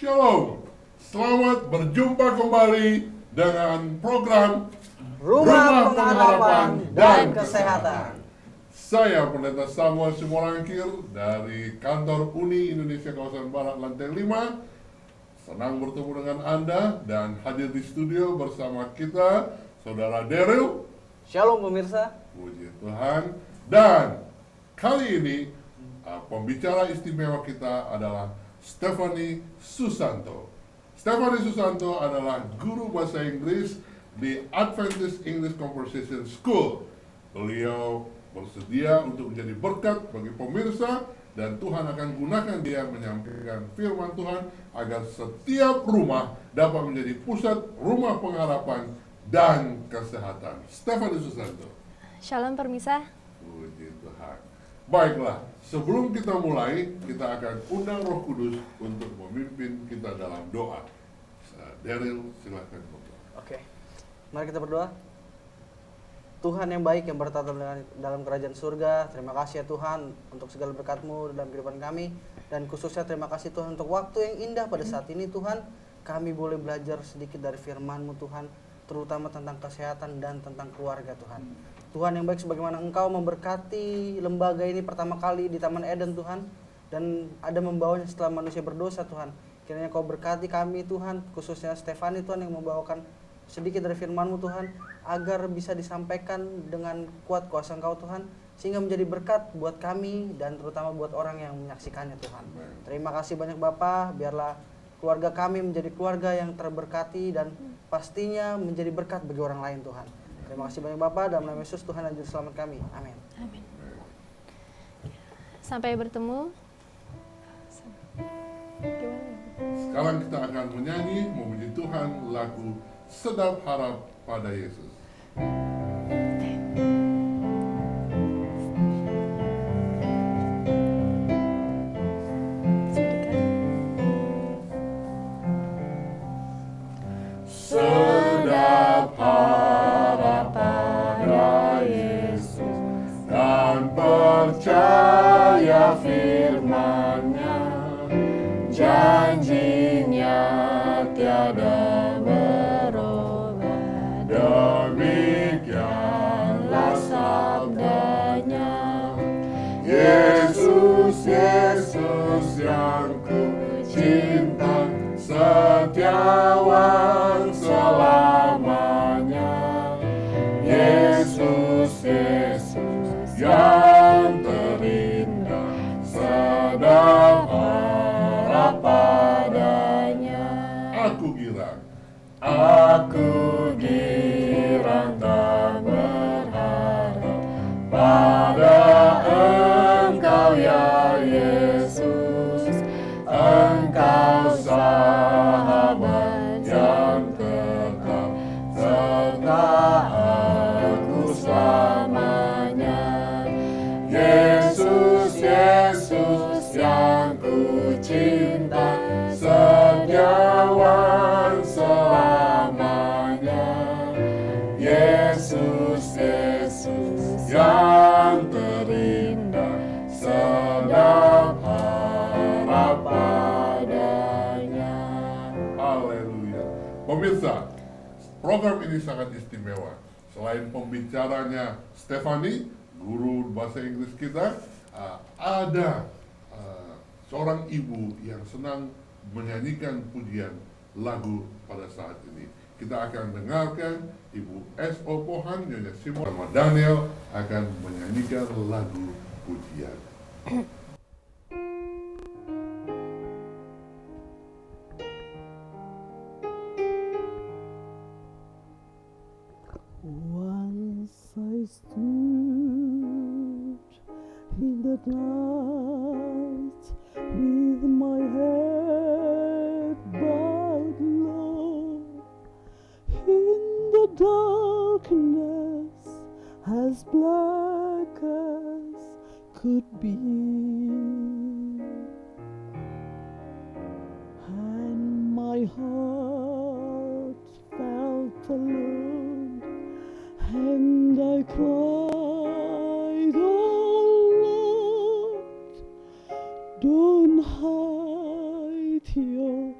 Shalom, selamat berjumpa kembali dengan program Rumah Pengharapan dan Kesehatan. Saya Pendeta Samuel Simorangkir dari kantor Uni Indonesia Kawasan Barat Lantai 5. Senang bertemu dengan Anda dan hadir di studio bersama kita Saudara Daryl. Shalom pemirsa. Puji Tuhan. Dan kali ini pembicara istimewa kita adalah Stephanie Susanto. Stephanie Susanto adalah guru bahasa Inggris di Adventist English Conversation School. Beliau bersedia untuk menjadi berkat bagi pemirsa dan Tuhan akan gunakan dia menyampaikan firman Tuhan agar setiap rumah dapat menjadi pusat rumah pengharapan dan kesehatan. Stephanie Susanto. Shalom permisa. Puji Tuhan. Baiklah, sebelum kita mulai, kita akan undang Roh Kudus untuk memimpin kita dalam doa. Daryl, silakan berdoa. Oke, mari kita berdoa. Tuhan yang baik yang bertata dalam kerajaan surga, terima kasih ya Tuhan untuk segala berkat-Mu dalam kehidupan kami. Dan khususnya terima kasih Tuhan untuk waktu yang indah pada saat ini Tuhan. Kami boleh belajar sedikit dari firman-Mu Tuhan, terutama tentang kesehatan dan tentang keluarga Tuhan. Tuhan yang baik, sebagaimana Engkau memberkati lembaga ini pertama kali di Taman Eden Tuhan, dan ada membawanya setelah manusia berdosa Tuhan. Kiranya Kau berkati kami Tuhan, khususnya Stephanie Tuhan yang membawakan sedikit dari firman-Mu Tuhan, agar bisa disampaikan dengan kuat kuasa Engkau Tuhan, sehingga menjadi berkat buat kami dan terutama buat orang yang menyaksikannya Tuhan. Terima kasih banyak Bapa, biarlah keluarga kami menjadi keluarga yang terberkati dan pastinya menjadi berkat bagi orang lain Tuhan. Terima kasih banyak Bapa, dalam nama Yesus Tuhan dan Juru Selamat kami. Amin. Amin. Sampai bertemu. Sekarang kita akan menyanyi memuji Tuhan lagu Sedap Harap pada Yesus. Sedap harap pada Yesus dan percaya firman-Nya, janjinya tiada berubah, demikianlah sabdanya. Yesus, Yesus yang ku cinta, setiawan selamanya. Yesus, Yesus yang terindah, sedap harap padanya. Aku girang tak berharap pada Engkau ya Yesus. Engkau sahabat yang tetap serta aku selamanya. Yesus, Yesus yang ku cinta, setiawan selamanya. Yesus, Yesus yang terindah, sedap harap padanya. Haleluya. Pemirsa, program ini sangat istimewa. Selain pembicaranya Stephanie, guru bahasa Inggris kita, ada seorang ibu yang senang menyanyikan pujian lagu pada saat ini. Kita akan dengarkan Ibu S.O. Pohan, Nyonya Simon, sama Daniel akan menyanyikan lagu pujian. Once I stood in the night with my head bowed low in the darkness as black as could be, and my heart felt alone, and I cried, oh Lord, don't hide your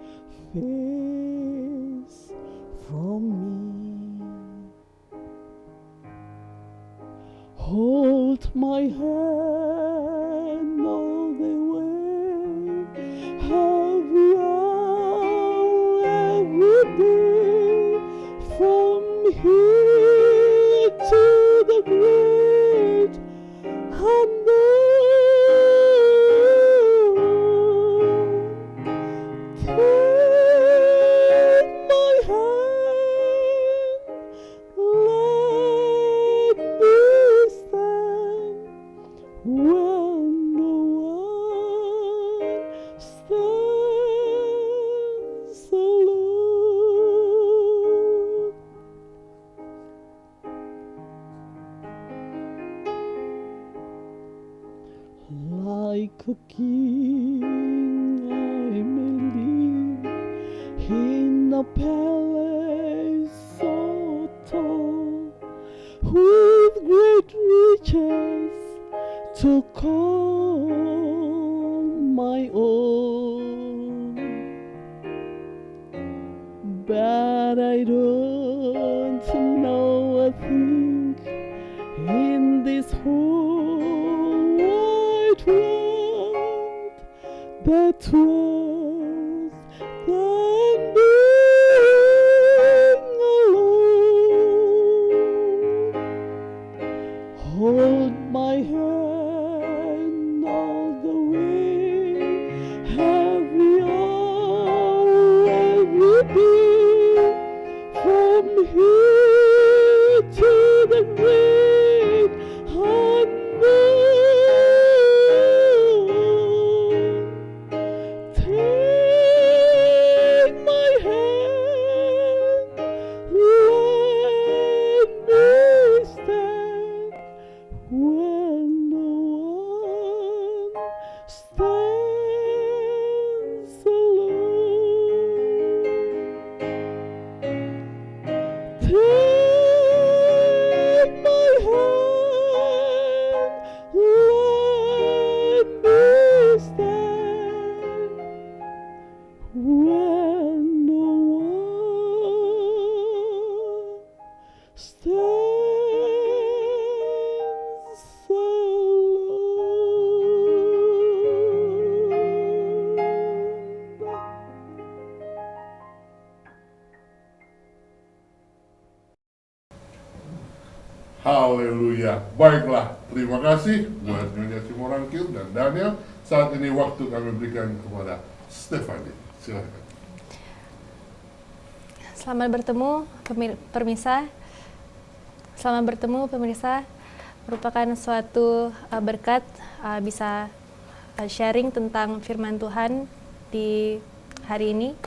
face from me. Hold my hand all the way, every hour, every day, from here to the great unknown. Take my hand, let me stand when no one stands alone. Like a king, I may live in a palace so tall, with great riches to call my own. But I don't know a thing in this whole wide world that's worse than being alone. Hold my hand all the way, every hour, every day, from here to the great unknown. Take my hand, let me stand when no one stands alone. Take my hand, let me stand when no one stands alone. Haleluya. Baiklah, terima kasih buat Nyonya Simorangkil dan Daniel. Saat ini waktu kami berikan kepada Stephanie. Silakan. Selamat bertemu pemirsa. Selamat bertemu pemirsa. Merupakan suatu berkat bisa sharing tentang firman Tuhan di hari ini.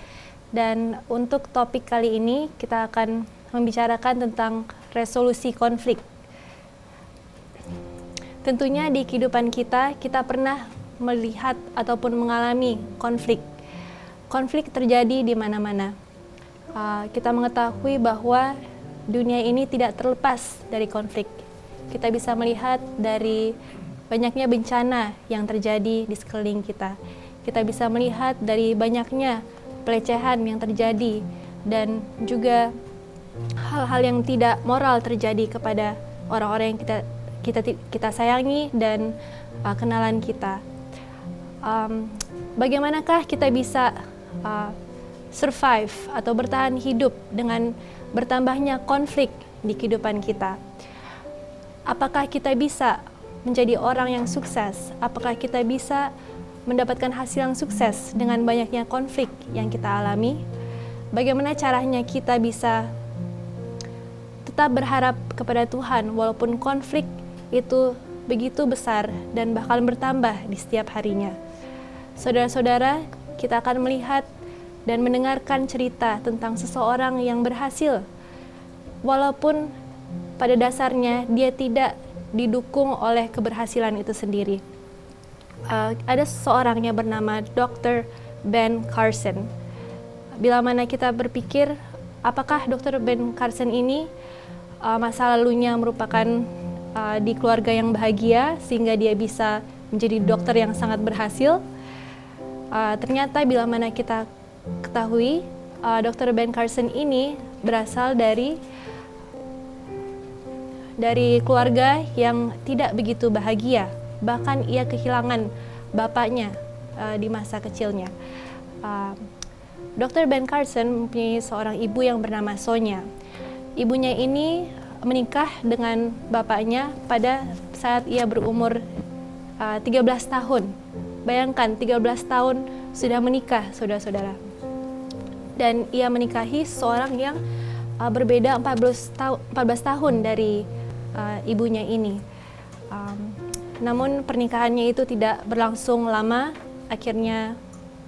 Dan untuk topik kali ini kita akan membicarakan tentang resolusi konflik. Tentunya di kehidupan kita pernah melihat ataupun mengalami konflik. Konflik terjadi di mana-mana. Kita mengetahui bahwa dunia ini tidak terlepas dari konflik. Kita bisa melihat dari banyaknya bencana yang terjadi di sekeliling kita. Kita bisa melihat dari banyaknya pelecehan yang terjadi dan juga hal-hal yang tidak moral terjadi kepada orang-orang yang kita sayangi dan kenalan kita. Bagaimanakah kita bisa survive atau bertahan hidup dengan bertambahnya konflik di kehidupan kita? Apakah kita bisa menjadi orang yang sukses? Apakah kita bisa mendapatkan hasil yang sukses dengan banyaknya konflik yang kita alami? Bagaimana caranya kita bisa tetap berharap kepada Tuhan walaupun konflik itu begitu besar dan bahkan bertambah di setiap harinya? Saudara-saudara, kita akan melihat dan mendengarkan cerita tentang seseorang yang berhasil walaupun pada dasarnya dia tidak didukung oleh keberhasilan itu sendiri. Ada seseorang yang bernama Dr. Ben Carson. Bila mana kita berpikir, apakah Dr. Ben Carson ini masa lalunya merupakan di keluarga yang bahagia sehingga dia bisa menjadi dokter yang sangat berhasil? Ternyata bila mana kita ketahui, Dr. Ben Carson ini berasal dari keluarga yang tidak begitu bahagia. Bahkan ia kehilangan bapaknya di masa kecilnya. Dr. Ben Carson mempunyai seorang ibu yang bernama Sonia. Ibunya ini menikah dengan bapaknya pada saat ia berumur 13 tahun. Bayangkan 13 tahun sudah menikah, saudara-saudara. Dan ia menikahi seorang yang berbeda 14 tahun dari ibunya ini. Namun pernikahannya itu tidak berlangsung lama. Akhirnya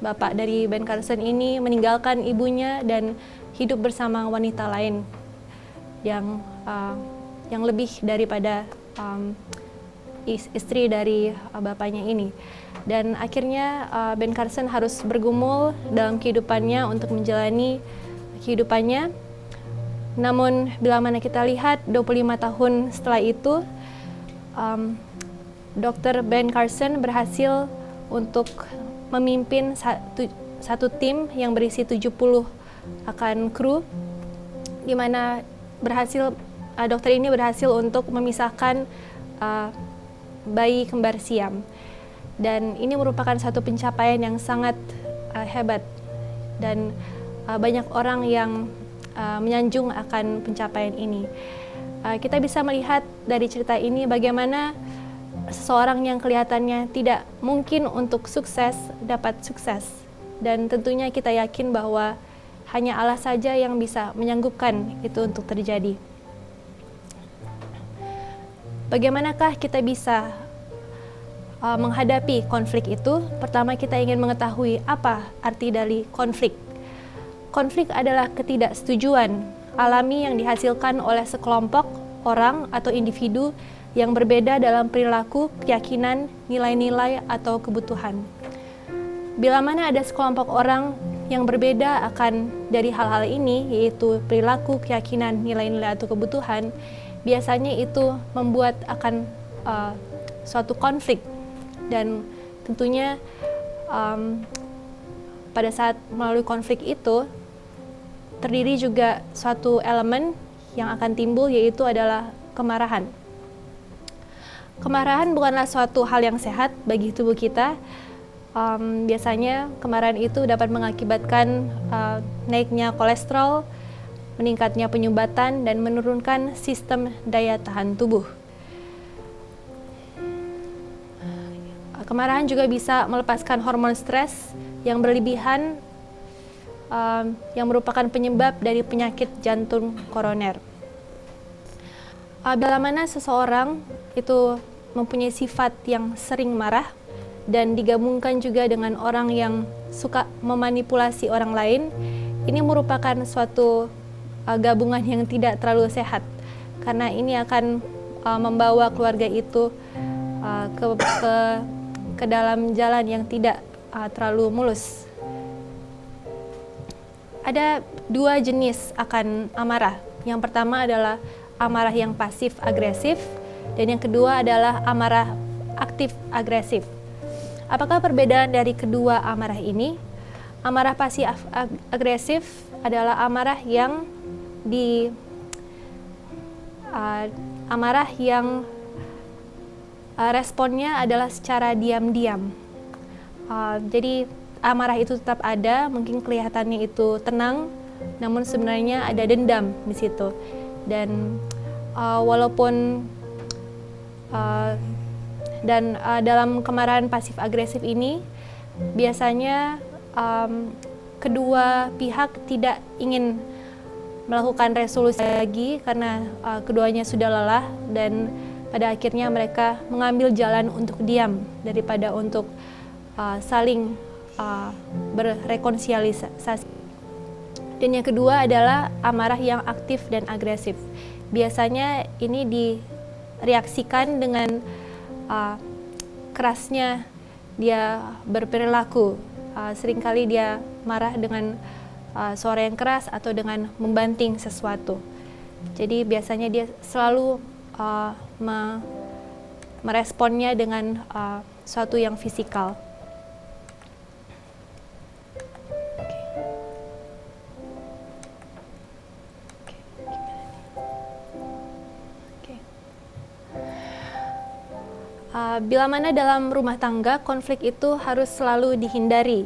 bapak dari Ben Carson ini meninggalkan ibunya dan hidup bersama wanita lain yang lebih daripada istri dari bapaknya ini. Dan akhirnya Ben Carson harus bergumul dalam kehidupannya untuk menjalani kehidupannya. Namun bila mana kita lihat 25 tahun setelah itu, Dr. Ben Carson berhasil untuk memimpin satu tim yang berisi 70 akan kru, di mana dokter ini berhasil untuk memisahkan bayi kembar Siam. Dan ini merupakan satu pencapaian yang sangat hebat, dan banyak orang yang menyanjung akan pencapaian ini. Kita bisa melihat dari cerita ini bagaimana seseorang yang kelihatannya tidak mungkin untuk sukses dapat sukses, dan tentunya kita yakin bahwa hanya Allah saja yang bisa menyanggupkan itu untuk terjadi. Bagaimanakah kita bisa menghadapi konflik itu? Pertama, kita ingin mengetahui apa arti dari konflik. Konflik adalah ketidaksetujuan alami yang dihasilkan oleh sekelompok orang atau individu yang berbeda dalam perilaku, keyakinan, nilai-nilai, atau kebutuhan. Bila mana ada sekelompok orang yang berbeda akan dari hal-hal ini, yaitu perilaku, keyakinan, nilai-nilai, atau kebutuhan, biasanya itu membuat akan suatu konflik. Dan tentunya pada saat melalui konflik itu, terdiri juga suatu elemen yang akan timbul, yaitu adalah kemarahan. Kemarahan bukanlah suatu hal yang sehat bagi tubuh kita. Biasanya kemarahan itu dapat mengakibatkan naiknya kolesterol, meningkatnya penyumbatan, dan menurunkan sistem daya tahan tubuh. Kemarahan juga bisa melepaskan hormon stres yang berlebihan, yang merupakan penyebab dari penyakit jantung koroner. Bila mana seseorang itu mempunyai sifat yang sering marah dan digabungkan juga dengan orang yang suka memanipulasi orang lain, ini merupakan suatu gabungan yang tidak terlalu sehat, karena ini akan membawa keluarga itu ke dalam jalan yang tidak terlalu mulus. Ada dua jenis akan amarah. Yang pertama adalah amarah yang pasif agresif, dan yang kedua adalah amarah aktif agresif. Apakah perbedaan dari kedua amarah ini? Amarah pasif agresif adalah amarah yang responnya adalah secara diam-diam. Jadi amarah itu tetap ada, mungkin kelihatannya itu tenang, namun sebenarnya ada dendam di situ. Dan dalam kemarahan pasif agresif ini biasanya kedua pihak tidak ingin melakukan resolusi lagi karena keduanya sudah lelah, dan pada akhirnya mereka mengambil jalan untuk diam daripada untuk saling berrekonsiliasi. Dan yang kedua adalah amarah yang aktif dan agresif. Biasanya ini direaksikan dengan kerasnya dia berperilaku. Seringkali dia marah dengan suara yang keras atau dengan membanting sesuatu. Jadi biasanya dia selalu meresponnya dengan suatu yang fisikal. bila mana dalam rumah tangga konflik itu harus selalu dihindari.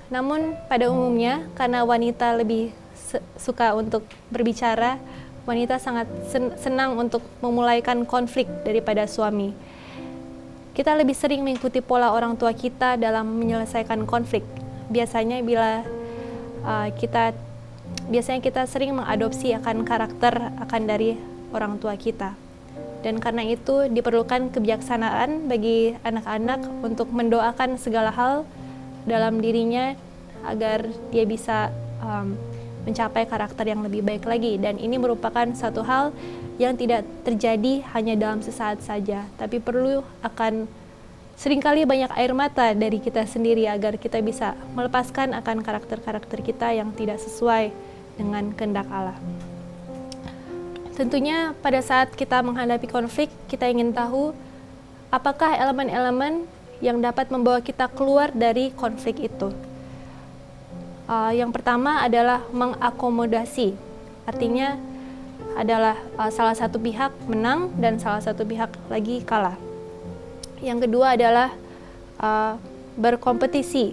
Namun pada umumnya karena wanita lebih suka untuk berbicara, wanita sangat senang untuk memulaikan konflik daripada suami. Kita lebih sering mengikuti pola orang tua kita dalam menyelesaikan konflik. Biasanya kita sering mengadopsi akan karakter dari orang tua kita. Dan karena itu diperlukan kebijaksanaan bagi anak-anak untuk mendoakan segala hal dalam dirinya agar dia bisa mencapai karakter yang lebih baik lagi. Dan ini merupakan satu hal yang tidak terjadi hanya dalam sesaat saja, tapi perlu akan seringkali banyak air mata dari kita sendiri agar kita bisa melepaskan akan karakter-karakter kita yang tidak sesuai dengan kehendak Allah. Tentunya pada saat kita menghadapi konflik, kita ingin tahu apakah elemen-elemen yang dapat membawa kita keluar dari konflik itu. Yang pertama adalah mengakomodasi, artinya adalah salah satu pihak menang dan salah satu pihak lagi kalah. Yang kedua adalah berkompetisi,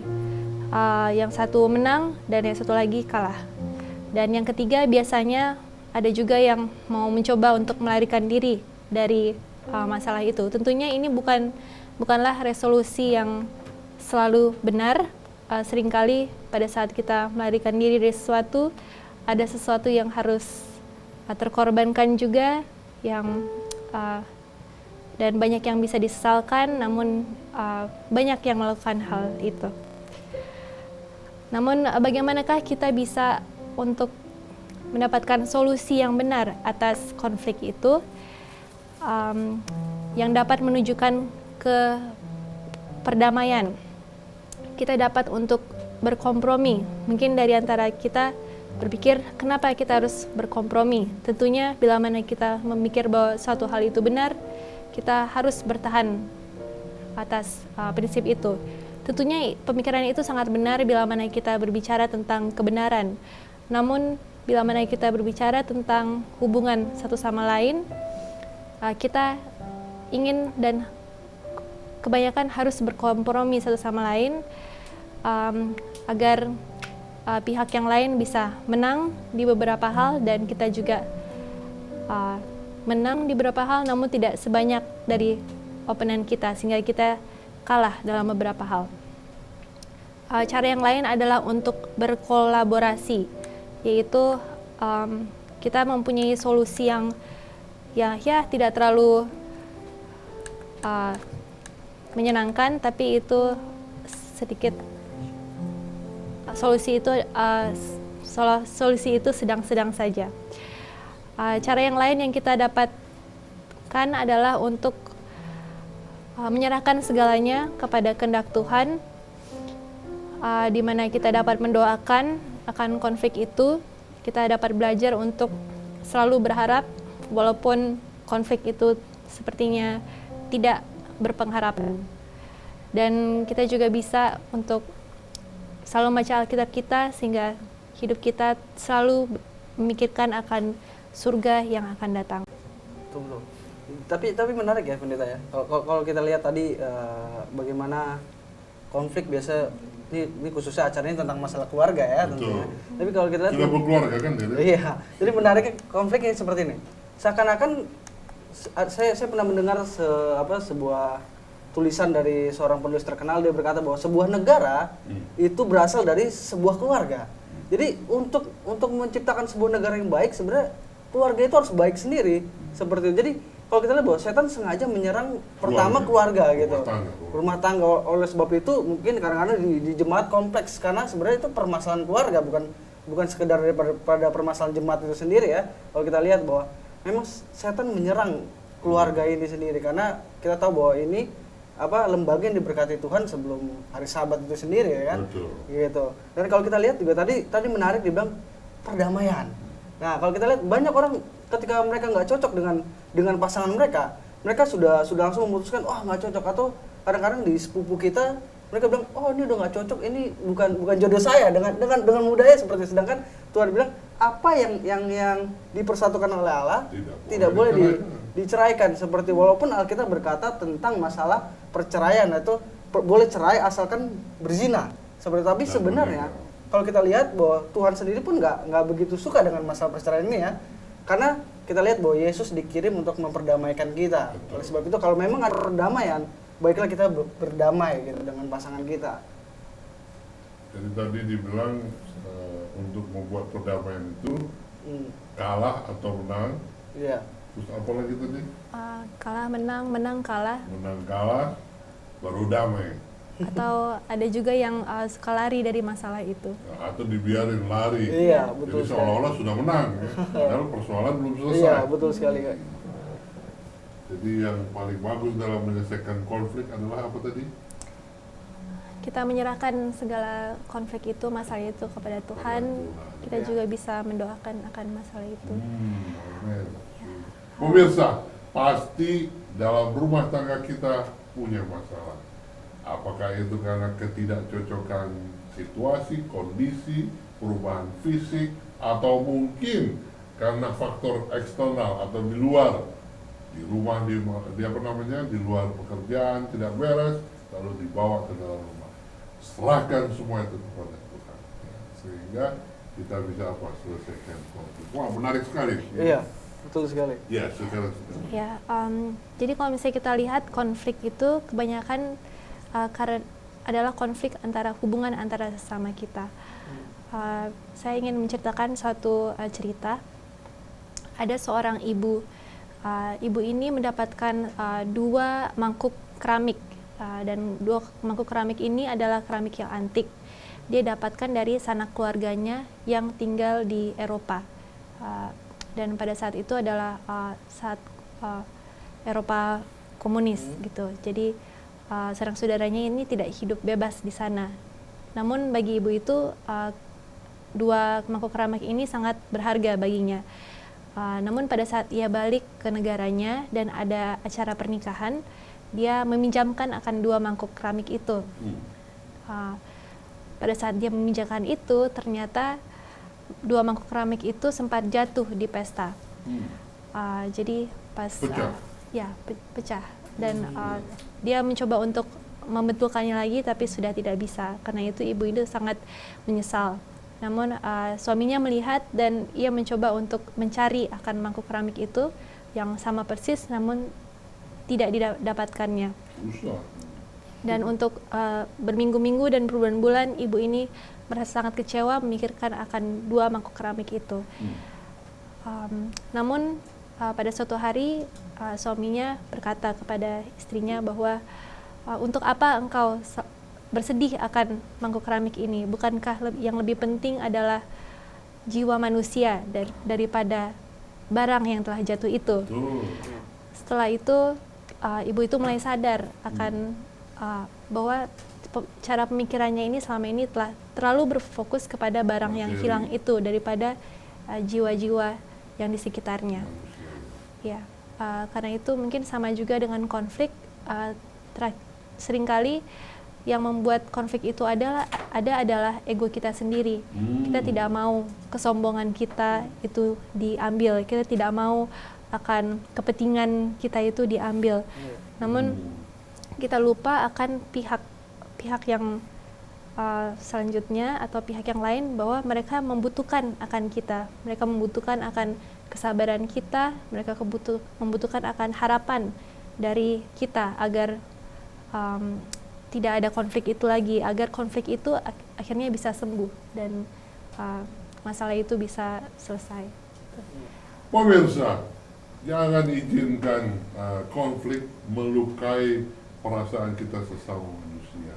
yang satu menang dan yang satu lagi kalah. Dan yang ketiga biasanya ada juga yang mau mencoba untuk melarikan diri dari masalah itu. Tentunya ini bukanlah resolusi yang selalu benar. Seringkali pada saat kita melarikan diri dari sesuatu, ada sesuatu yang harus terkorbankan juga, dan banyak yang bisa disesalkan, namun banyak yang melakukan hal itu. Namun bagaimanakah kita bisa untuk mendapatkan solusi yang benar atas konflik itu, yang dapat menunjukkan ke perdamaian? Kita dapat untuk berkompromi. Mungkin dari antara kita berpikir, kenapa kita harus berkompromi? Tentunya bila mana kita memikir bahwa suatu hal itu benar, kita harus bertahan atas prinsip itu. Tentunya pemikiran itu sangat benar bila mana kita berbicara tentang kebenaran. Namun bila mana kita berbicara tentang hubungan satu sama lain, kita ingin dan kebanyakan harus berkompromi satu sama lain, agar pihak yang lain bisa menang di beberapa hal dan kita juga menang di beberapa hal, namun tidak sebanyak dari opponent kita, sehingga kita kalah dalam beberapa hal. Cara yang lain adalah untuk berkolaborasi, yaitu kita mempunyai solusi yang ya tidak terlalu menyenangkan, tapi itu sedikit solusi itu sedang-sedang saja. Cara yang lain yang kita dapatkan adalah untuk menyerahkan segalanya kepada kehendak Tuhan, di mana kita dapat mendoakan akan konflik itu. Kita dapat belajar untuk selalu berharap walaupun konflik itu sepertinya tidak berpengharapan. Dan kita juga bisa untuk selalu membaca Alkitab kita sehingga hidup kita selalu memikirkan akan surga yang akan datang. Tunggu. Tapi menarik ya pendeta ya. Kalau kita lihat tadi bagaimana konflik biasa ini khususnya acaranya tentang masalah keluarga ya tentunya. Tapi kalau kita lihat sudah berkeluarga kan dia? Iya. Jadi menariknya konfliknya seperti ini. Seakan-akan saya pernah mendengar sebuah tulisan dari seorang penulis terkenal. Dia berkata bahwa sebuah negara itu berasal dari sebuah keluarga. Jadi untuk menciptakan sebuah negara yang baik, sebenarnya keluarga itu harus baik sendiri seperti itu. Jadi kalau kita lihat bahwa setan sengaja menyerang pertama keluarga gitu, rumah tangga. Oleh sebab itu mungkin kadang-kadang di jemaat kompleks karena sebenarnya itu permasalahan keluarga, bukan sekedar daripada permasalahan jemaat itu sendiri ya. Kalau kita lihat bahwa memang setan menyerang keluarga ini sendiri karena kita tahu bahwa ini lembaga yang diberkati Tuhan sebelum hari Sabat itu sendiri ya kan. Betul. Gitu. Dan kalau kita lihat juga tadi menarik dibilang perdamaian. Nah, kalau kita lihat banyak orang ketika mereka nggak cocok dengan pasangan mereka sudah langsung memutuskan nggak cocok, atau kadang-kadang di sepupu kita mereka bilang ini udah nggak cocok, ini bukan jodoh saya dengan mudahnya seperti. Sedangkan Tuhan bilang apa yang dipersatukan oleh Allah tidak boleh diceraikan. Seperti walaupun Alkitab berkata tentang masalah perceraian, itu boleh cerai asalkan berzina. Seperti tapi Dan sebenarnya berzina. kalau kita lihat bahwa Tuhan sendiri pun nggak begitu suka dengan masalah perceraian ini ya, karena kita lihat bahwa Yesus dikirim untuk memperdamaikan kita. Betul. Oleh sebab itu kalau memang ada perdamaian, baiklah kita berdamai gitu dengan pasangan kita. Jadi tadi dibilang untuk membuat perdamaian itu kalah atau menang. Iya. Terus apa lagi tadi? Kalah menang, menang kalah. Menang kalah baru damai. Atau ada juga yang suka lari dari masalah itu. Atau dibiarin lari. Iya, betul Jadi sekali. seolah-olah sudah menang ya. Padahal persoalan belum selesai. Iya, betul sekali Kak. Jadi yang paling bagus dalam menyelesaikan konflik adalah apa tadi? Kita menyerahkan segala konflik itu, masalah itu kepada Tuhan. Tuhan. Kita juga bisa mendoakan akan masalah itu. Amin. Pemirsa, pasti dalam rumah tangga kita punya masalah. Apakah itu karena ketidakcocokan situasi, kondisi, perubahan fisik, atau mungkin karena faktor eksternal atau di luar, di rumah dia apa namanya, di luar pekerjaan tidak beres, lalu dibawa ke dalam rumah. Serahkan semua itu kepada Tuhan, ya, sehingga kita bisa apa, selesaikan konflik. Wah, menarik sekali. Iya, betul sekali. Ya, sekarang. Ya, jadi kalau misalnya kita lihat konflik itu kebanyakan karena adalah konflik antara hubungan antara sesama kita. Saya ingin menceritakan suatu cerita. Ada seorang ibu. Ibu ini mendapatkan 2 mangkuk keramik dan 2 mangkuk keramik ini adalah keramik yang antik. Dia dapatkan dari sanak keluarganya yang tinggal di Eropa. Dan pada saat itu adalah saat Eropa komunis gitu. Jadi saudara saudaranya ini tidak hidup bebas di sana. Namun bagi ibu itu 2 mangkuk keramik ini sangat berharga baginya. Namun pada saat ia balik ke negaranya dan ada acara pernikahan, dia meminjamkan akan 2 mangkuk keramik itu. Pada saat dia meminjamkan itu, ternyata 2 mangkuk keramik itu sempat jatuh di pesta. Jadi pas Pecah. pecah dan dia mencoba untuk membetulkannya lagi tapi sudah tidak bisa. Karena itu ibu itu sangat menyesal. Namun suaminya melihat dan ia mencoba untuk mencari akan mangkuk keramik itu yang sama persis namun tidak didapatkannya. Susah. Dan untuk berminggu-minggu dan berbulan-bulan ibu ini merasa sangat kecewa memikirkan akan 2 mangkuk keramik itu. Namun pada suatu hari suaminya berkata kepada istrinya bahwa untuk apa engkau bersedih akan mangkuk keramik ini? Bukankah yang lebih penting adalah jiwa manusia daripada barang yang telah jatuh itu? Betul. Setelah itu ibu itu mulai sadar akan bahwa cara pemikirannya ini selama ini telah terlalu berfokus kepada barang yang hilang itu daripada jiwa-jiwa yang di sekitarnya. Ya, karena itu mungkin sama juga dengan konflik. Seringkali yang membuat konflik itu adalah ego kita sendiri. Kita tidak mau kesombongan kita itu diambil. Kita tidak mau akan kepentingan kita itu diambil. Namun kita lupa akan pihak yang selanjutnya atau pihak yang lain bahwa mereka membutuhkan akan kita. Mereka membutuhkan akan kesabaran kita, mereka membutuhkan akan harapan dari kita agar tidak ada konflik itu lagi, agar konflik itu akhirnya bisa sembuh dan masalah itu bisa selesai. Pemirsa, jangan izinkan konflik melukai perasaan kita sesama manusia.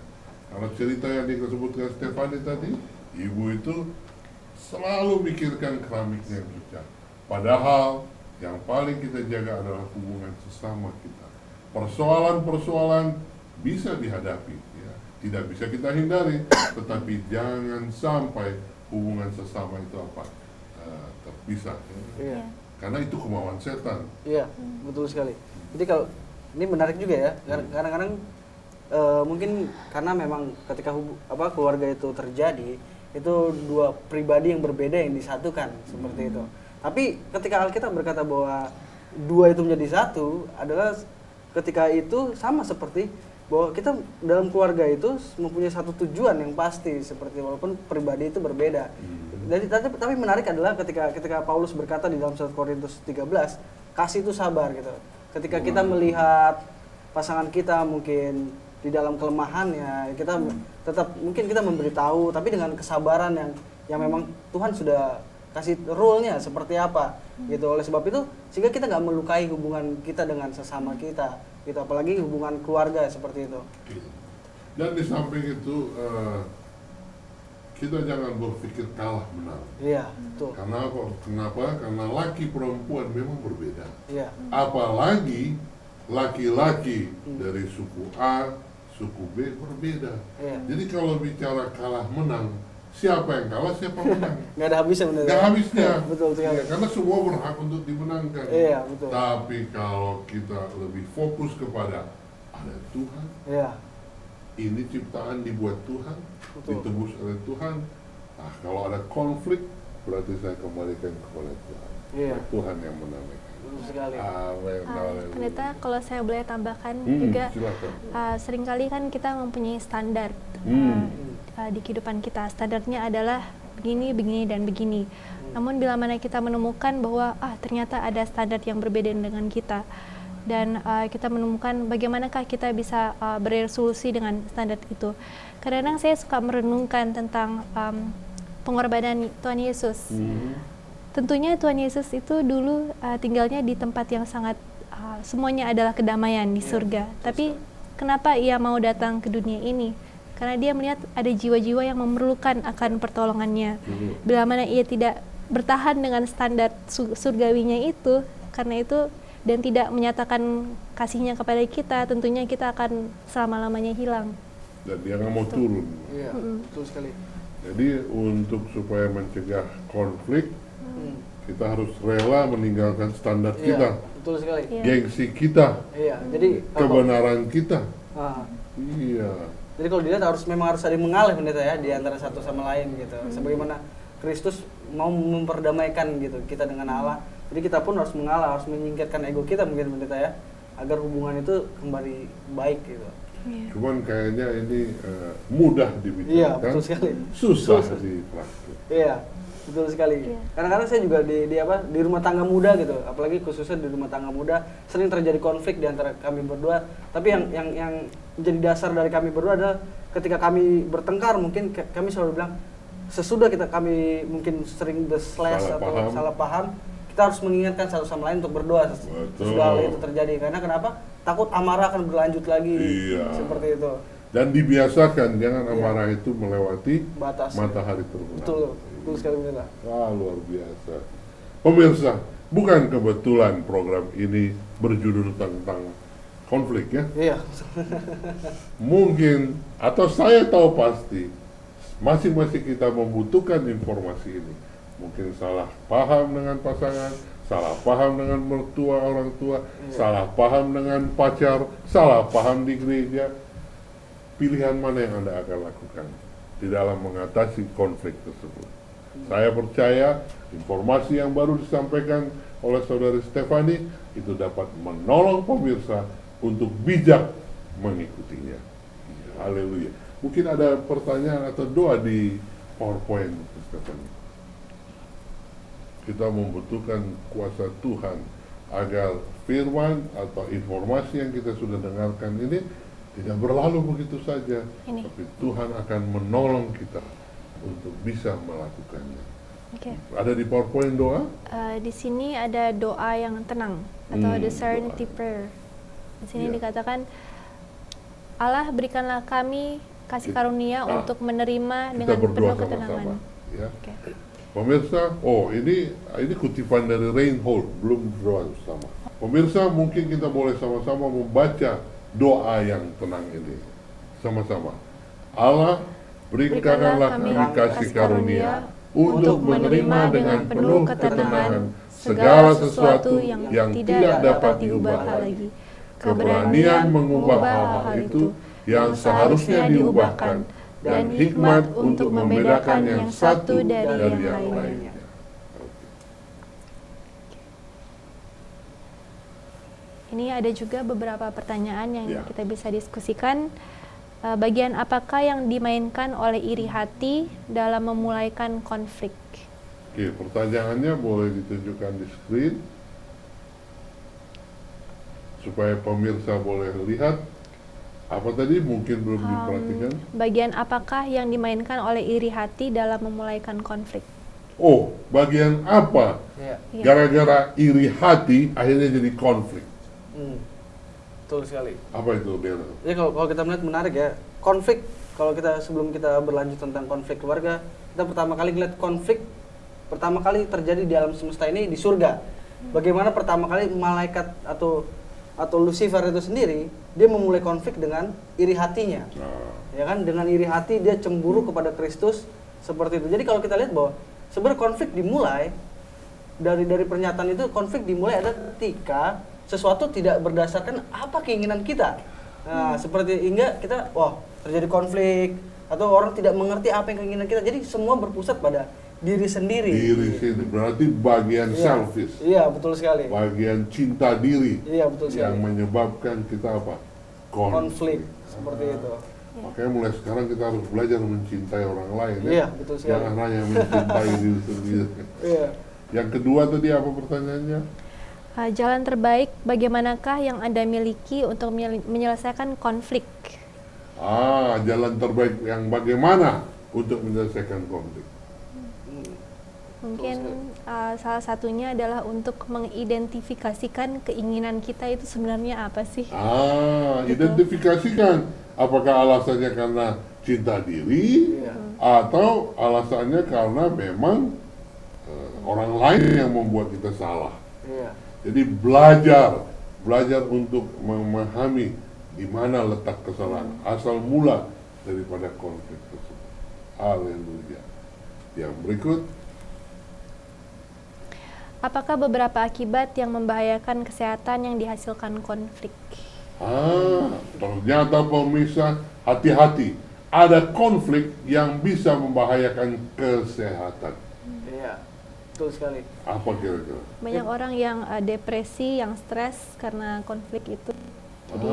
Karena cerita yang disebutkan Stefani tadi, ibu itu selalu mikirkan keramiknya yang pecah. Padahal yang paling kita jaga adalah hubungan sesama kita. Persoalan-persoalan bisa dihadapi, ya. Tidak bisa kita hindari, tetapi jangan sampai hubungan sesama itu terpisah. Iya. Karena itu kemauan setan. Iya, betul sekali. Jadi kalau ini menarik juga ya, kadang-kadang mungkin karena memang ketika keluarga itu terjadi, itu 2 pribadi yang berbeda yang disatukan seperti itu. Tapi ketika Alkitab berkata bahwa dua itu menjadi satu adalah ketika itu sama seperti bahwa kita dalam keluarga itu mempunyai satu tujuan yang pasti, seperti walaupun pribadi itu berbeda. Jadi tapi menarik adalah ketika Paulus berkata di dalam 1 Korintus 13, kasih itu sabar gitu. Ketika kita melihat pasangan kita mungkin di dalam kelemahannya, kita tetap mungkin kita memberitahu, tapi dengan kesabaran yang memang Tuhan sudah kasih rule-nya seperti apa gitu. Oleh sebab itu sehingga kita nggak melukai hubungan kita dengan sesama kita gitu, apalagi hubungan keluarga seperti itu. Dan di samping itu kita jangan berpikir kalah menang. Iya, betul. Karena apa? Kenapa? Karena laki perempuan memang berbeda. Iya. Apalagi laki-laki dari suku A, suku B berbeda. Iya. Jadi kalau bicara kalah menang, siapa yang kalah, siapa menang? Nggak ada habisnya benar. Nggak habisnya. Betul sekali. Ya, karena semua berhak untuk dimenangkan. Iya, betul. Tapi kalau kita lebih fokus kepada ada Tuhan, Iya. ini ciptaan dibuat Tuhan, Betul. ditebus oleh Tuhan. Nah, kalau ada konflik, berarti saya kembalikan kepada Tuhan. Iya. Tuhan yang menamaikan. Betul sekali. Amin. Pendeta, kalau saya boleh tambahkan Hmm, juga, silakan. seringkali kan kita mempunyai standar di kehidupan kita. Standarnya adalah begini, begini, dan begini. Namun bila mana kita menemukan bahwa ternyata ada standar yang berbeda dengan kita, dan kita menemukan bagaimanakah kita bisa beresolusi dengan standar itu. Kadang-kadang saya suka merenungkan tentang pengorbanan Tuhan Yesus. Tentunya Tuhan Yesus itu dulu tinggalnya di tempat yang sangat semuanya adalah kedamaian di surga. Tapi kenapa ia mau datang ke dunia ini? Karena dia melihat ada jiwa-jiwa yang memerlukan akan pertolongannya. Bila mana ia tidak bertahan dengan standar surgawinya itu, karena itu dan tidak menyatakan kasihnya kepada kita, tentunya kita akan selama-lamanya hilang. Dan dia nggak mau turun. Iya, betul sekali. Jadi untuk supaya mencegah konflik, kita harus rela meninggalkan standar kita, Betul sekali. Iya. gengsi kita, Iya, jadi kebenaran kita. Ah, Iya. jadi kalau dilihat memang harus ada mengalah pendeta ya di antara satu sama lain gitu. Sebagaimana Kristus mau memperdamaikan gitu kita dengan Allah. Jadi kita pun harus mengalah, harus menyingkirkan ego kita mungkin pendeta ya, agar hubungan itu kembali baik gitu. Cuman kayaknya ini mudah Iya, dibicarakan, betul sekali. susah dipraktik. Iya, betul sekali. Iya. Kadang-kadang saya juga di rumah tangga muda gitu, apalagi khususnya di rumah tangga muda sering terjadi konflik di antara kami berdua. Tapi yang menjadi dasar dari kami berdua adalah ketika kami bertengkar mungkin kami selalu bilang sesudah kami mungkin sering Salah atau paham. salah paham, kita harus mengingatkan satu sama lain untuk berdoa sesudah hal itu terjadi. Karena kenapa? Takut amarah akan berlanjut lagi. Iya. Seperti itu. Dan dibiasakan jangan Iya. amarah itu melewati Batas. matahari terbenam. Betul sekali pendeta. Luar biasa. Pemirsa, bukan kebetulan program ini berjudul tentang konflik ya. Iya. Mungkin atau saya tahu pasti masing-masing kita membutuhkan informasi ini. Mungkin salah paham dengan pasangan, salah paham dengan mertua orang tua, salah paham dengan pacar, salah paham di gereja. Pilihan mana yang Anda akan lakukan di dalam mengatasi konflik tersebut? Saya percaya informasi yang baru disampaikan oleh Saudari Stefani itu dapat menolong pemirsa untuk bijak mengikutinya. Haleluya. Mungkin ada pertanyaan atau doa di PowerPoint, Stefani. Kita membutuhkan kuasa Tuhan agar firman atau informasi yang kita sudah dengarkan ini tidak berlalu begitu saja, tapi Tuhan akan menolong kita untuk bisa melakukannya. Oke. Ada di PowerPoint doa? Di sini ada doa yang tenang atau the serenity doa. prayer. Di sini Iya. dikatakan, Allah berikanlah kami kasih karunia untuk menerima Kita dengan berdoa penuh ketenangan. sama-sama. Ya. Oke. Pemirsa, ini kutipan dari Reinhold, belum doa sama. Pemirsa, mungkin kita boleh sama-sama membaca doa yang tenang ini. Sama-sama. Allah, berikanlah kami kasih karunia untuk menerima dengan penuh ketenangan segala sesuatu yang tidak dapat diubah lagi. Keberanian mengubah hal-hal itu yang seharusnya diubahkan, dan hikmat untuk membedakan yang satu dari yang lainnya. Ini ada juga beberapa pertanyaan yang Ya. kita bisa diskusikan. Bagian apakah yang dimainkan oleh iri hati dalam memulaikan konflik? Oke, pertanyaannya boleh ditunjukkan di screen supaya pemirsa boleh lihat. Apa tadi mungkin belum diperhatikan? Bagian apakah yang dimainkan oleh iri hati dalam memulaikan konflik? Oh, bagian apa? Iya. Iya. Gara-gara iri hati akhirnya jadi konflik. Betul sekali. Apa itu, Bella? Jadi kalau kita melihat menarik ya, konflik, kalau kita sebelum kita berlanjut tentang konflik keluarga, kita pertama kali ngeliat konflik pertama kali terjadi di alam semesta ini di surga. Bagaimana pertama kali malaikat atau Lucifer itu sendiri, dia memulai konflik dengan iri hatinya. Nah, Ya kan, dengan iri hati dia cemburu kepada Kristus seperti itu. Jadi kalau kita lihat bahwa sebenarnya konflik dimulai dari pernyataan itu, konflik dimulai ada ketika sesuatu tidak berdasarkan apa keinginan kita. Nah, seperti hingga kita terjadi konflik atau orang tidak mengerti apa yang keinginan kita. Jadi semua berpusat pada diri sendiri. diri sini berarti bagian Iya. selfish, Iya, betul sekali. bagian cinta diri Iya, betul yang sekali. menyebabkan kita apa? Konflik seperti itu. Makanya mulai sekarang kita harus belajar mencintai orang lain. Iya, betul sekali. Jangan hanya mencintai diri sendiri. Iya. Yang kedua tadi apa pertanyaannya? Jalan terbaik bagaimanakah yang Anda miliki untuk menyelesaikan konflik? Jalan terbaik yang bagaimana untuk menyelesaikan konflik? Mungkin salah satunya adalah untuk mengidentifikasikan keinginan kita itu sebenarnya apa sih? Identifikasikan apakah alasannya karena cinta diri Iya. atau alasannya karena memang orang lain yang membuat kita salah. Iya. Jadi belajar untuk memahami di mana letak kesalahan, asal mula daripada konflik tersebut. Haleluya. Yang berikut, Apakah beberapa akibat yang membahayakan kesehatan yang dihasilkan konflik? ternyata pemirsa, hati-hati. Ada konflik yang bisa membahayakan kesehatan. Iya. Betul sekali. Apa kira-kira? Banyak orang yang depresi, yang stres karena konflik itu. Jadi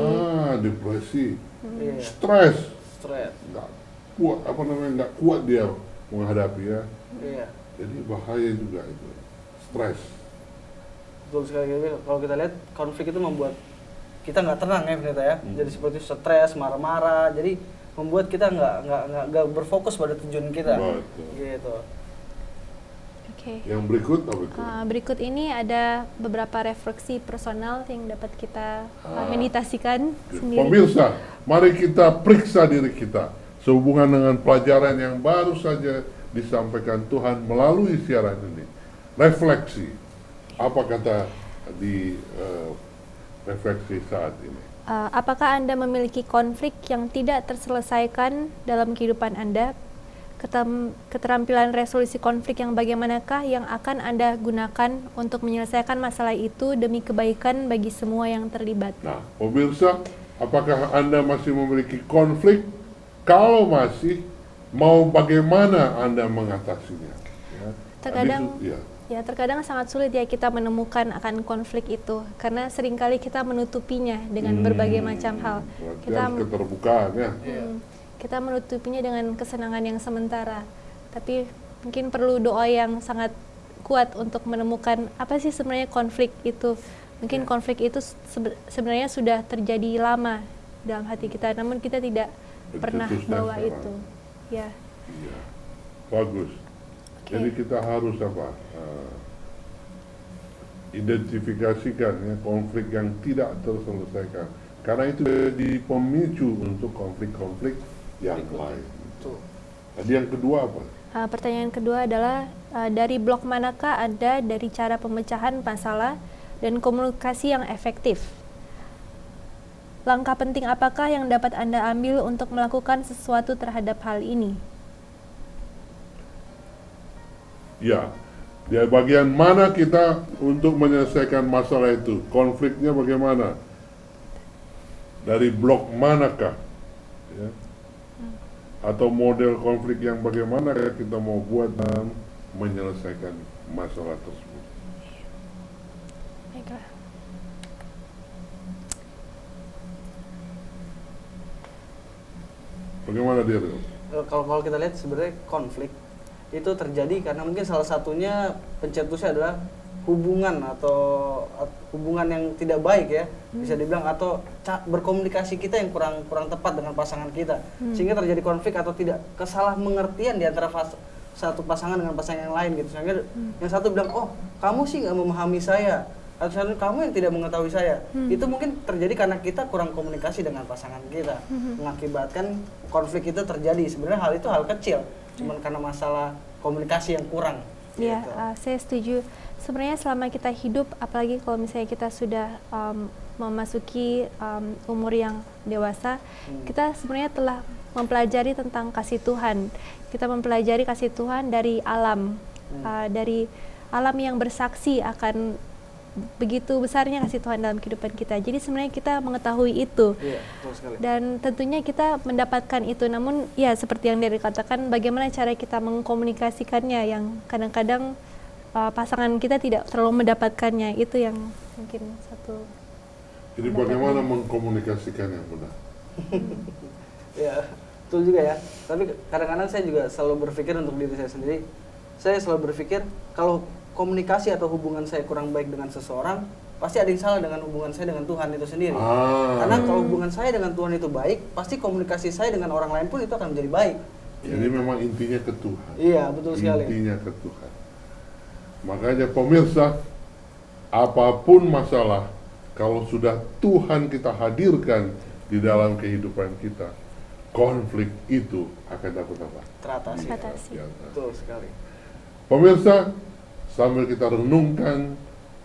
Depresi, Iya. stres, Stres. nggak kuat, nggak kuat dia menghadapi ya. Iya. Jadi bahaya juga itu, stres. Betul sekali. Kalau kita lihat konflik itu membuat kita nggak tenang ya, ternyata ya. Jadi seperti stres, marah-marah. Jadi membuat kita nggak berfokus pada tujuan kita. Betul. Gitu. Oke. Yang berikut apa itu? Berikut ini ada beberapa refleksi personal yang dapat kita meditasikan sendiri. Pemirsa, mari kita periksa diri kita sehubungan dengan pelajaran yang baru saja disampaikan Tuhan melalui siaran ini. Refleksi, apa kata di refleksi saat ini? Apakah Anda memiliki konflik yang tidak terselesaikan dalam kehidupan Anda? Keterampilan resolusi konflik yang bagaimanakah yang akan Anda gunakan untuk menyelesaikan masalah itu demi kebaikan bagi semua yang terlibat? Nah, pemirsa, apakah Anda masih memiliki konflik? Kalau masih, mau bagaimana Anda mengatasinya? Ya. Terkadang Tadi terkadang sangat sulit ya kita menemukan akan konflik itu karena seringkali kita menutupinya dengan berbagai macam hal. berarti Kita harus keterbukaan ya. kita menutupinya dengan kesenangan yang sementara. Tapi mungkin perlu doa yang sangat kuat untuk menemukan apa sih sebenarnya konflik itu. Mungkin konflik itu sebenarnya sudah terjadi lama dalam hati kita, namun kita tidak pernah Pencetusnya bawa sekarang. itu. Ya. Iya, bagus. Oke. Jadi kita harus identifikasikan ya konflik yang tidak terselesaikan. Karena itu jadi pemicu untuk konflik-konflik yang lain. Tuh. Tadi yang kedua apa? Pertanyaan kedua adalah dari blok manakah Anda dari cara pemecahan masalah dan komunikasi yang efektif? Langkah penting apakah yang dapat Anda ambil untuk melakukan sesuatu terhadap hal ini? Ya, di bagian mana kita untuk menyelesaikan masalah itu? Konfliknya bagaimana? Dari blok manakah? Ya. Atau model konflik yang bagaimana kita mau buat dalam menyelesaikan masalah tersebut? Baiklah. Bagaimana dia tuh? Kalau kita lihat sebenarnya konflik itu terjadi karena mungkin salah satunya pencetusnya adalah hubungan atau hubungan yang tidak baik ya, bisa dibilang, atau berkomunikasi kita yang kurang tepat dengan pasangan kita, sehingga terjadi konflik atau tidak kesalah mengertian di antara satu pasangan dengan pasangan yang lain gitu, sehingga yang satu bilang, oh kamu sih nggak memahami saya, atau kamu yang tidak mengetahui saya. Itu mungkin terjadi karena kita kurang komunikasi dengan pasangan kita, mengakibatkan konflik itu terjadi. Sebenarnya hal itu hal kecil, cuman karena masalah komunikasi yang kurang. Iya, Gitu. saya setuju. Sebenarnya selama kita hidup, apalagi kalau misalnya kita sudah memasuki umur yang dewasa, kita sebenarnya telah mempelajari tentang kasih Tuhan. Kita mempelajari kasih Tuhan dari alam, dari alam yang bersaksi akan begitu besarnya kasih Tuhan dalam kehidupan kita. Jadi sebenarnya kita mengetahui itu. Iya, betul sekali. Dan tentunya kita mendapatkan itu. Namun ya seperti yang Derry katakan, bagaimana cara kita mengkomunikasikannya yang kadang-kadang pasangan kita tidak terlalu mendapatkannya. Itu yang mungkin satu. Jadi bagaimana mengkomunikasikan yang benar? Ya, betul juga ya. Tapi kadang-kadang saya juga selalu berpikir untuk diri saya sendiri. Saya selalu berpikir kalau komunikasi atau hubungan saya kurang baik dengan seseorang, pasti ada yang salah dengan hubungan saya dengan Tuhan itu sendiri. Karena kalau hubungan saya dengan Tuhan itu baik, pasti komunikasi saya dengan orang lain pun itu akan menjadi baik. Jadi memang intinya ke Tuhan. Iya, betul sekali. Intinya ke Tuhan. Makanya pemirsa, apapun masalah, kalau sudah Tuhan kita hadirkan di dalam kehidupan kita, konflik itu akan dapat apa? Teratasi. Teratasi. Betul sekali. Pemirsa, sambil kita renungkan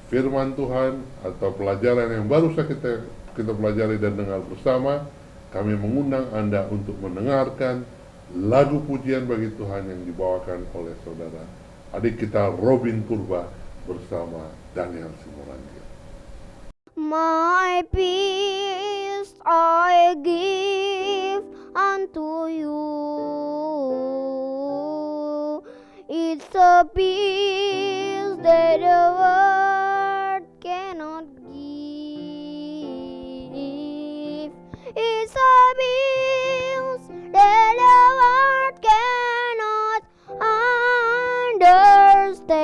firman Tuhan atau pelajaran yang baru saja kita pelajari dan dengar bersama, kami mengundang Anda untuk mendengarkan lagu pujian bagi Tuhan yang dibawakan oleh saudara adik kita Robin Purba bersama Daniel Simorangkir. My peace I give unto you. It's a peace that the world cannot give. It's a peace that the world cannot understand.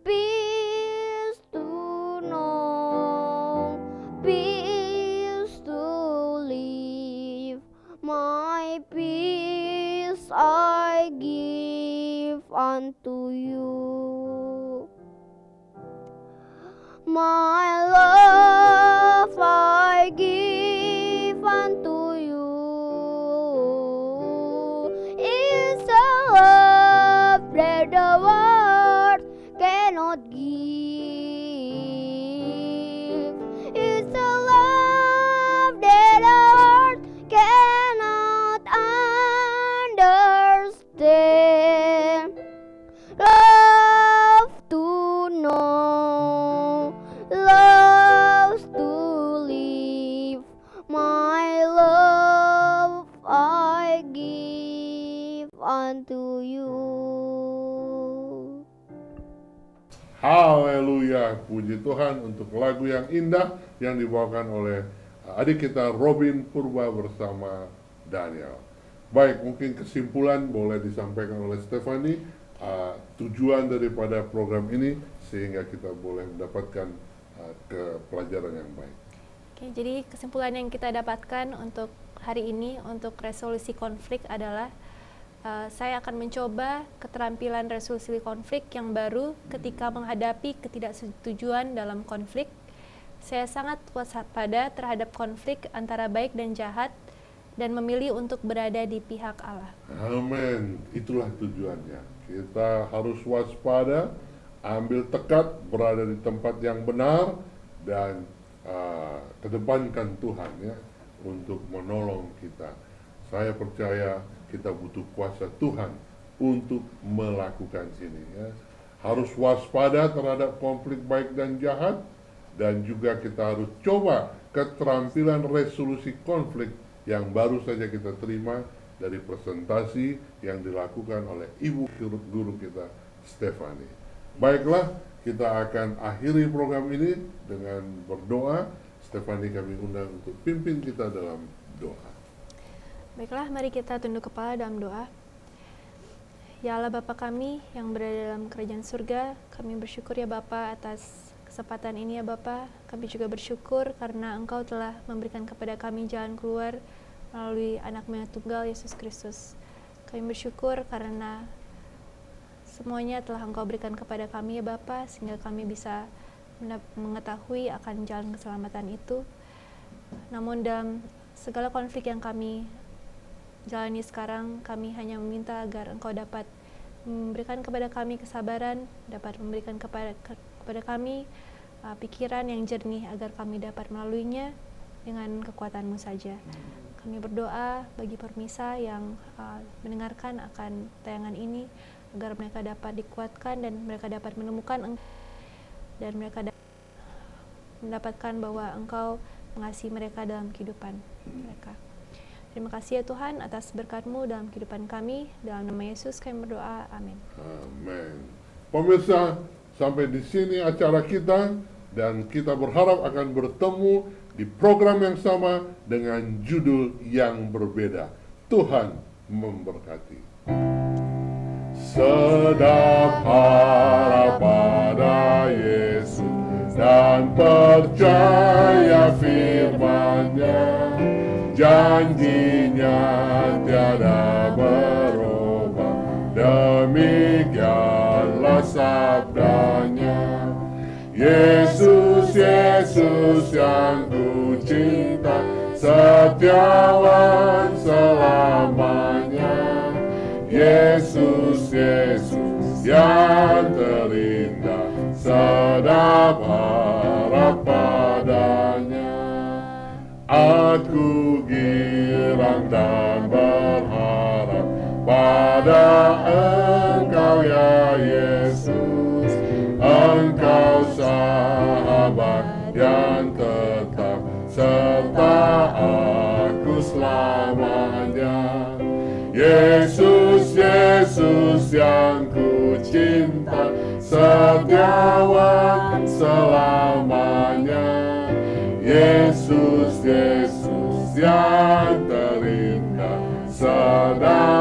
Peace to know, peace to live. My peace I give unto you. My love I give unto you. It's a love that the world cannot give. It's a love that the world cannot understand. Love to know, love to live. My love I give unto you. Haleluya, puji Tuhan untuk lagu yang indah yang dibawakan oleh adik kita Robin Purba bersama Daniel. Baik, mungkin kesimpulan boleh disampaikan oleh Stephanie, tujuan daripada program ini sehingga kita boleh mendapatkan ke pelajaran yang baik. Oke, jadi kesimpulan yang kita dapatkan untuk hari ini untuk resolusi konflik adalah saya akan mencoba keterampilan resolusi konflik yang baru ketika menghadapi ketidaksetujuan dalam konflik. Saya sangat waspada terhadap konflik antara baik dan jahat dan memilih untuk berada di pihak Allah. Amin, itulah tujuannya. Kita harus waspada, ambil tekad, berada di tempat yang benar, dan kedepankan Tuhan ya untuk menolong kita. Saya percaya kita butuh kuasa Tuhan untuk melakukan ini ya. Harus waspada terhadap konflik baik dan jahat, dan juga kita harus coba keterampilan resolusi konflik yang baru saja kita terima dari presentasi yang dilakukan oleh ibu guru kita Stephanie. Baiklah, kita akan akhiri program ini dengan berdoa. Stephanie kami undang untuk pimpin kita dalam doa. Baiklah, mari kita tunduk kepala dalam doa. Ya Allah Bapa kami yang berada dalam kerajaan surga, kami bersyukur ya Bapa atas kesempatan ini ya Bapa. Kami juga bersyukur karena Engkau telah memberikan kepada kami jalan keluar melalui anak-Mu yang tunggal Yesus Kristus. Kami bersyukur karena semuanya telah Engkau berikan kepada kami ya Bapa, sehingga kami bisa mengetahui akan jalan keselamatan itu. Namun dalam segala konflik yang kami jalani sekarang, kami hanya meminta agar Engkau dapat memberikan kepada kami kesabaran, dapat memberikan kepada kami pikiran yang jernih agar kami dapat melaluinya dengan kekuatan-Mu saja. Kami berdoa bagi permisa yang mendengarkan akan tayangan ini, agar mereka dapat dikuatkan dan mereka dapat menemukan dan mereka mendapatkan bahwa Engkau mengasihi mereka dalam kehidupan mereka. Terima kasih ya Tuhan atas berkat-Mu dalam kehidupan kami. Dalam nama Yesus kami berdoa. Amin. Amin. Pemirsa, sampai di sini acara kita, dan kita berharap akan bertemu di program yang sama dengan judul yang berbeda. Tuhan memberkati. Sedap harap pada Yesus dan percaya firman-Nya. Janjinya tiada berubah, demikianlah sabdanya. Yesus, Yesus yang ku cinta, setiawan selamanya. Yesus, Yesus yang terindah, sedap harap padanya. Aku girang dan berharap pada Engkau ya Yesus. Engkau sahabat yang tetap serta aku selamanya. Yesus, Yesus yang ku cinta, setiawan selamanya. Yesus, Yesus yang terindah, sedap